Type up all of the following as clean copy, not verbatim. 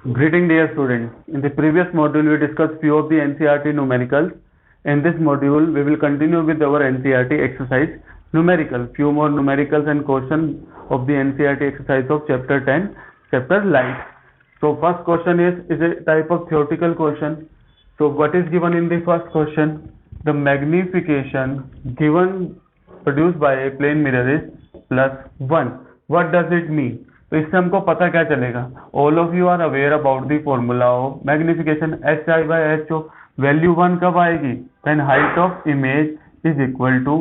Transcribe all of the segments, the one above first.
Greeting dear students. In the previous module we discussed few of the NCERT numericals. In this module we will continue with our NCERT exercise numerical. Few more numericals and questions of the NCERT exercise of chapter 10, chapter light. So first question is a type of theoretical question. So what is given in the first question? The magnification given produced by a plane mirror is +1. What does it mean? तो इससे हमको पता क्या चलेगा? All of you are aware about the formula of magnification HI/HO. Value 1 कब आएगी? When height of image is equal to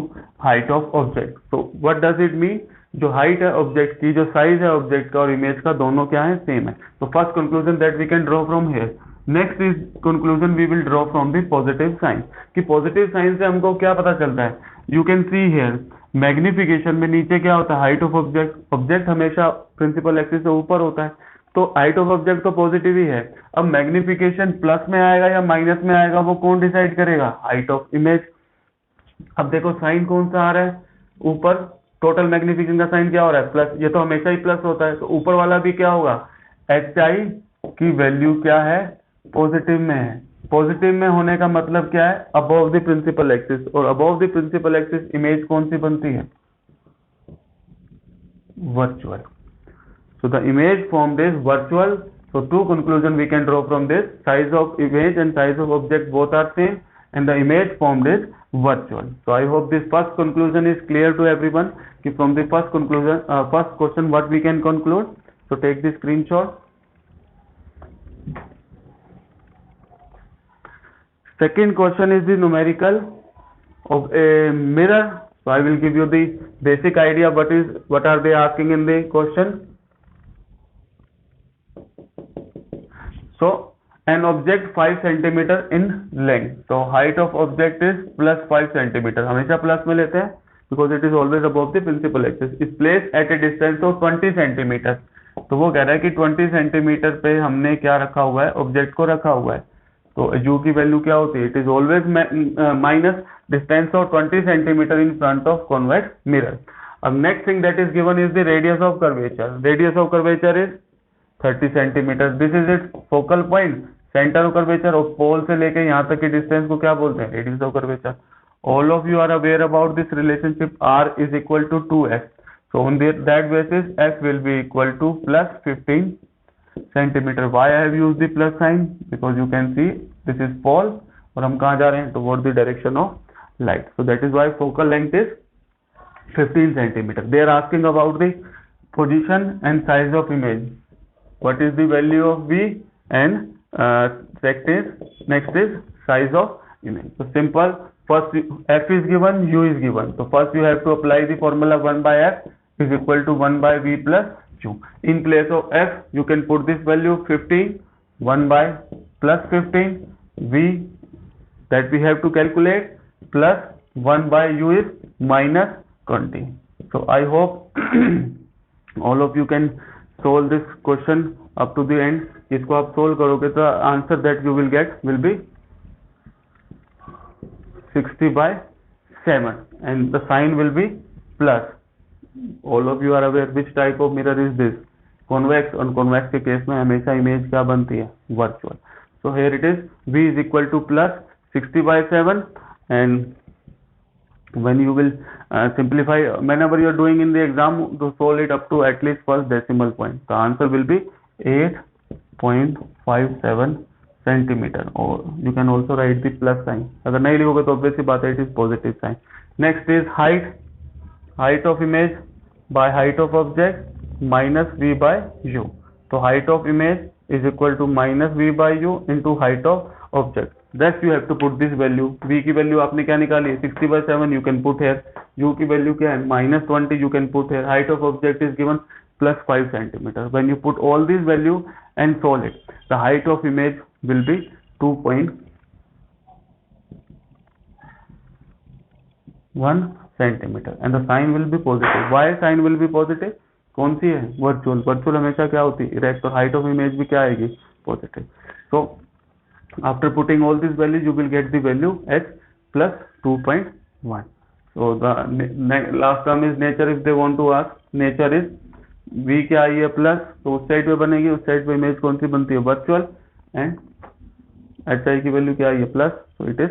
height of object. तो what does it mean? जो हाइट है ऑब्जेक्ट की, जो साइज है ऑब्जेक्ट का और इमेज का, दोनों क्या है? सेम है. तो first conclusion that we can draw from here. Next is conclusion we will draw from the positive sign. कि पॉजिटिव साइन से हमको क्या पता चलता है? You can see here magnification में नीचे क्या होता है? Height of object. ऑब्जेक्ट हमेशा प्रिंसिपल एक्सिस से ऊपर होता है, तो हाइट ऑफ ऑब्जेक्ट तो पॉजिटिव ही है. अब मैग्निफिकेशन प्लस में आएगा या माइनस में आएगा, वो कौन डिसाइड करेगा? Height of image. अब देखो साइन कौन सा आ रहा है ऊपर? टोटल मैग्निफिकेशन का साइन क्या हो रहा है? प्लस. ये तो हमेशा ही प्लस होता है, तो ऊपर वाला भी क्या होगा? HI की वैल्यू क्या है? पॉजिटिव में है. पॉजिटिव में होने का मतलब क्या है? Above the principal axis. और above the principal axis image कौन सी बनती है? Virtual. So the image formed is virtual. So two conclusion we can draw from this: size of image and size of object both are same, and the image formed is virtual. So I hope this first conclusion is clear to everyone. कि from the first conclusion, first question, what we can conclude? So take the screenshot. Second question is the numerical of a mirror. So I will give you the basic idea. What are they asking in the question? So an object 5 centimeter in length. So height of object is +5 centimeter. हमेशा plus में लेते हैं because it is always above the principal axis. Is placed at a distance of 20 centimeter. तो वो कह रहा है कि 20 सेंटीमीटर पे हमने क्या रखा हुआ है? ऑब्जेक्ट को रखा हुआ है. तो u की वैल्यू क्या होती है? It is always minus distance of 20 centimetre in front of convex mirror. अब next thing that is given is the radius of curvature. Radius of curvature is 30 centimetre. This is it focal point, centre of curvature. और pole से लेके यहाँ तक की distance को क्या बोलते हैं? Radius of curvature. All of you are aware about this relationship r is equal to 2x. So on that basis f will be equal to +15 centimeter. Why I have used the plus sign? Because you can see this is pole और हम कहाँ जा रहे हैं? Toward the direction of light. So that is why focal length is 15 centimeter. They are asking about the position and size of image. What is the value of V? And next is size of image. So simple. First f is given, u is given. So first you have to apply the formula 1 by f is equal to 1 by v plus u. In place of f you can put this value 15, 1 by +15, v that we have to calculate, plus 1 by u is -20. So I hope all of you can solve this question up to the end. इसको आप solve करोगे तो answer that you will get will be 60/7 and the sign will be plus. All of you are aware which type of mirror is this? Convex. और convex के case में हमेशा image क्या बनती है? Virtual. So here it is v is equal to plus 60/7 and when you will simplify whenever you are doing in the exam to solve it up to at least first decimal point, the answer will be 8.57 centimeter. or you can also write the plus sign. अगर नहीं लिखोगे तो obviously बात है it is positive sign. Next is height of image by height of object minus v by u. So height of image is equal to minus v by u into height of object. Thus you have to put this value. v की value आपने क्या निकाली है? 60/7 you can put here. u की value क्या है? -20 you can put here. Height of object is given +5 centimeter. When you put all these value and solve it, the height of image will be 2.1 centimeter and the sign will be positive. Why sign will be positive? कौन सी है? Virtual. Virtual हमेशा क्या होती है? Erect. और height of image भी क्या आएगी? Positive. So after putting all this value you will get the value h plus 2.1. So the last term is nature. If they want to ask, nature is v क्या आई है plus, तो उस side पे बनेगी, उस साइड पे image कौन सी बनती है वर्चुअल, एंड एच आई की वैल्यू क्या आई है plus, so it is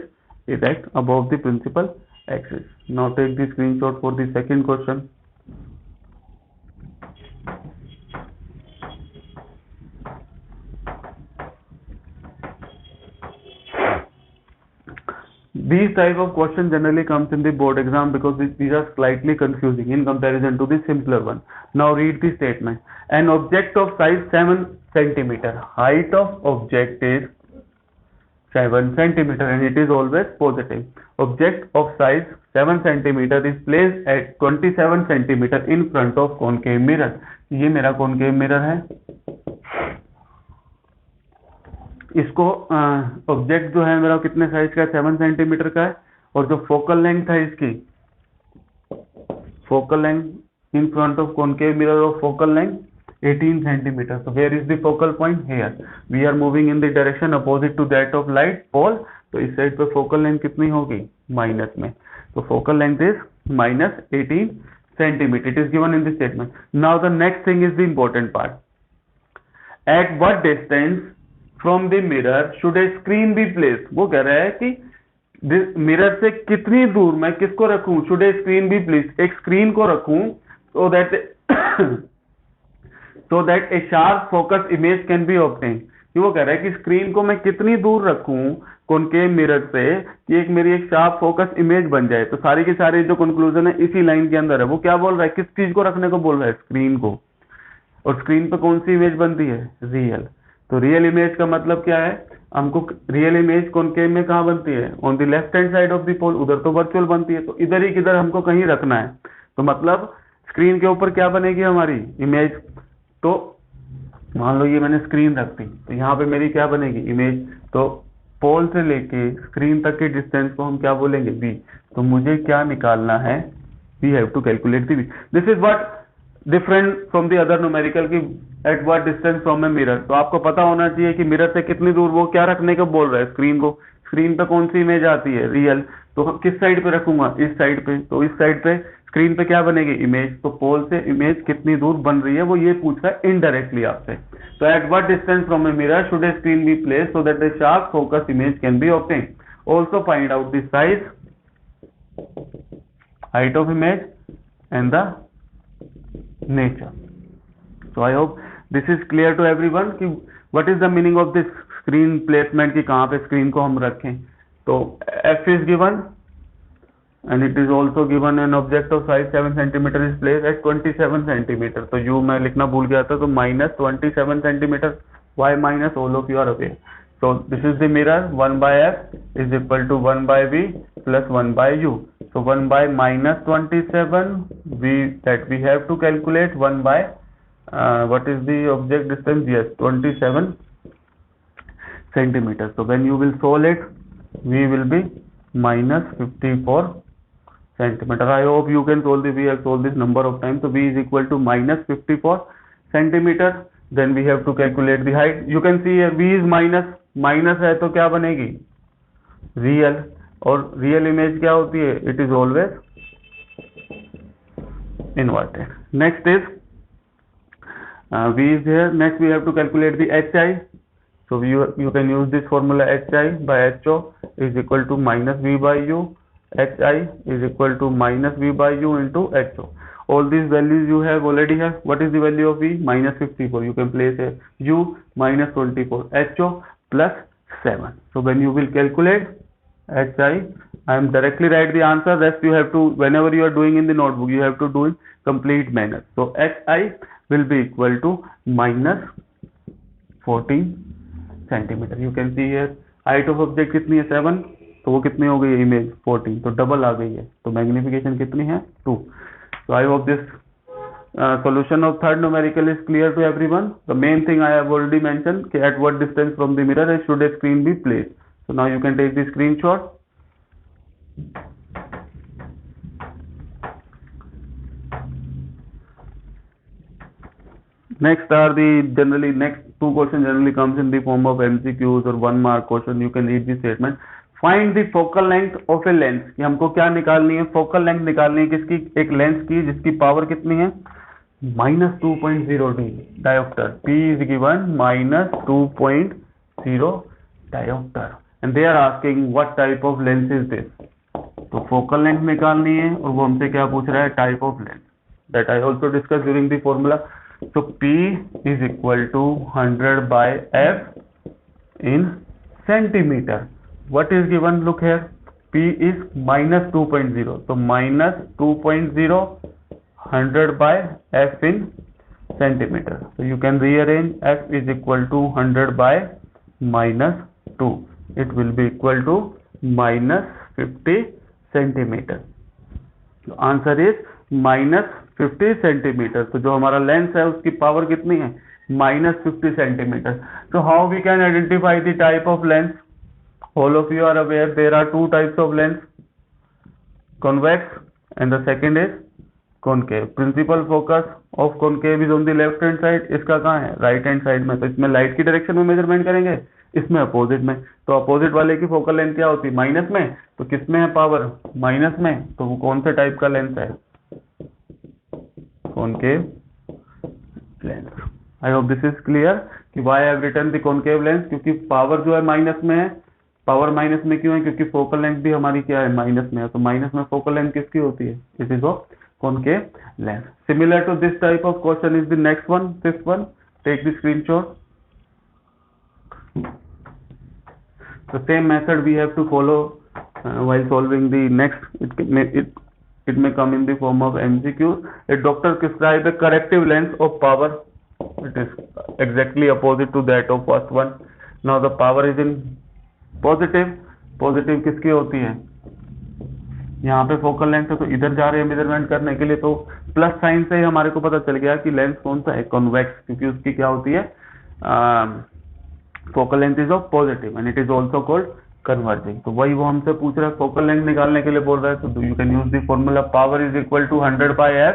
erect above the principal axis. Now take the screenshot for the second question. These type of question generally comes in the board exam because these are slightly confusing in comparison to the simpler one. Now read the statement. An object of size 7 centimeter. Height of object is 7 centimeter and it is always positive. Object of size 7 centimeter is placed at 27 centimeter in front of concave mirror. ये मेरा concave mirror है. इसको object जो है मेरा कितने size का है, 7 सेंटीमीटर का है, और जो फोकल लेंथ है इसकी, focal length in front of concave mirror of focal length 18 centimetre. so where is the focal point? here we are moving in the direction opposite to that of light pole. तो इस side पे focal length कितनी होगी, minus में, तो focal length is minus 18 centimetre. It is given in the statement. Now the next thing is the important part. At what distance from the mirror should a screen be place. वो कह रहा है कि mirror से कितनी दूर मैं किसको रखूं, should a screen be place, एक स्क्रीन को रखूं, so that a sharp focus image can be obtain. वो कह रहा है कि स्क्रीन को मैं कितनी दूर रखूं कॉनकेव मिरर से कि एक मेरी एक शार्प फोकस इमेज बन जाए. तो सारी के सारे जो कंक्लूजन है इसी लाइन के अंदर है. वो क्या बोल रहा है, किस चीज को रखने को बोल रहा है, स्क्रीन को. और स्क्रीन पे कौन सी इमेज बनती है, रियल. तो रियल इमेज का मतलब क्या है, हमको रियल इमेज कॉनकेव में कहाँ बनती है, on the left hand side of the pole. उधर तो वर्चुअल बनती है, तो इधर ही किधर हमको कहीं रखना है. तो मतलब स्क्रीन के ऊपर क्या बनेगी हमारी इमेज. तो मान लो ये मैंने स्क्रीन रख दी, तो यहाँ पे मेरी क्या बनेगी इमेज. तो पोल से लेके स्क्रीन तक के डिस्टेंस को हम क्या बोलेंगे, v. तो मुझे क्या निकालना है, we have to calculate the v. This is what different from the other numerical की at what distance from a mirror. तो आपको पता होना चाहिए कि मिरर से कितनी दूर वो क्या रखने को बोल रहा है, स्क्रीन को. स्क्रीन पे कौन सी इमेज आती है, रियल. तो किस साइड पे रखूंगा, इस साइड पे. तो इस साइड पे स्क्रीन पे क्या बनेगी, इमेज. तो पोल से इमेज कितनी दूर बन रही है वो ये पूछ रहा है इनडायरेक्टली आपसे. तो at what distance from a mirror should a screen be place so that a sharp focus image can be obtain. Also find out the size, height of image and the nature. So I hope this is clear to everyone कि what is the meaning of this screen placement कि कहाँ पे screen को हम रखें. तो f is given and it is also given an object of size 7 centimeter is placed at 27 centimeter. तो u मैं लिखना भूल गया था, तो minus 27 centimeter. Why minus, all of you are aware. So this is the mirror, 1 by f is equal to 1 by v plus 1 by u. So 1 by minus 27, that we have to calculate 1 by what is the object distance, yes, 27 centimeters. So when you will solve it, v will be minus 54 centimeter. I hope you can solve we have solved this number of times. So v is equal to minus 54 centimeter. Then we have to calculate the height. You can see here v is minus है तो क्या बनेगी, real. और real image क्या होती है, it is always inverted. Next is v is here. Next we have to calculate the hi. So you can use this formula hi by ho is equal to minus v by u. hi is equal to minus v by u into ho. All these values you have already have. What is the value of v, minus 54. You can place a u minus 24, ho plus 7. So when you will calculate hi, I am directly write the answer. Rest you have to, whenever you are doing in the notebook, you have to do in complete manner. So hi will be equal to minus 14 centimeter. You can see here height of object कितनी है 7, तो वो कितनी हो गई है image 14, तो double आ गई है. तो मैग्निफिकेशन कितनी है 2. So I hope this solution of third numerical is clear to everyone. The main thing I have already mentioned, at what distance from the mirror should a screen be placed. So now you can take the screenshot. Next are the next two questions generally comes in the form of MCQs or 1 mark question. You can read the statement. Find the focal length of a lens. कि हमको क्या निकालनी है, focal length निकालनी है किसकी, एक lens की जिसकी पावर कितनी है minus 2.0 diopter. P is given minus 2.0 diopter and they are asking what type of lens is this. तो फोकल लेंथ निकालनी है और वो हमसे क्या पूछ रहा है, type of lens. That I also discuss during the formula. So P is equal to 100 by F in centimeter. What is given? Look here, P is minus 2.0. So minus 2.0 100 by F in centimeter. So you can rearrange F is equal to 100 by minus 2. It will be equal to minus 50 centimeter. So answer is minus 50 centimeter. तो जो हमारा lens है उसकी power कितनी है, minus 50 centimeter. So how we can identify the type of lens? All of you are aware there are two types of lens, convex and the second is concave. Principal focus of concave is on the left hand side. इसका कहाँ है, right hand side में. तो इसमें light की direction में measurement करेंगे, इसमें अपोजिट में. तो अपोजिट वाले की फोकल लेंथ क्या होती है, माइनस में. तो किसमें है पावर, माइनस में. तो वो कौन से टाइप का लेंस है, concave lens. I hope this is clear कि why I have written the concave lens, क्योंकि पावर जो है माइनस में है. पावर माइनस में क्यों है, क्योंकि फोकल लेंथ भी हमारी क्या है, माइनस में है. तो माइनस में फोकल लेंथ किसकी होती है, it is of concave lens. Similar to this type of question is the next one, fifth one. Take the screenshot. The same method we have to follow while solving the next. It may come in the form of MCQ. A doctor prescribe a corrective lens of power. It is exactly opposite to that of first one. Now the power is in positive. Positive किसकी होती है, यहाँ पे focal length है तो इधर जा रहे हैं मेजरमेंट करने के लिए. तो प्लस साइन से ही हमारे को पता चल गया कि लेंस कौन सा है, कॉन्वेक्स, क्योंकि उसकी क्या होती है, focal length is of positive and it is also called converging. तो वही वो हमसे पूछ रहा है, फोकल लेंथ निकालने के लिए बोल रहा है. तो you can use the formula, power is equal to 100 by F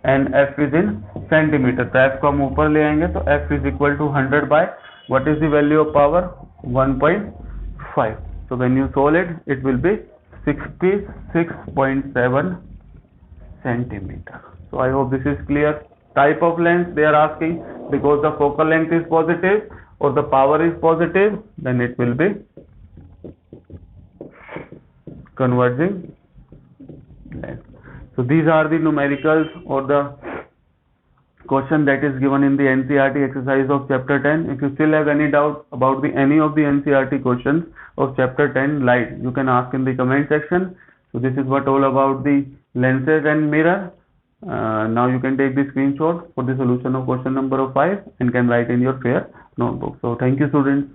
and F is in centimetre. तो एफ को हम ऊपर ले आएंगे तो F is equal to 100 by what is the value of power, 1.5. So when you solve it, it will be 66.7 centimeter. So I hope this is clear. Type of lens they are asking, because the focal length is positive or the power is positive, then it will be converging lens. So these are the numericals or the question that is given in the NCERT exercise of chapter 10. If you still have any doubt about any of the NCERT questions of chapter 10 light, you can ask in the comment section. So this is what all about the lenses and mirror. Now you can take the screenshot for the solution of question number 5 and can write in your fair notebook. So thank you students.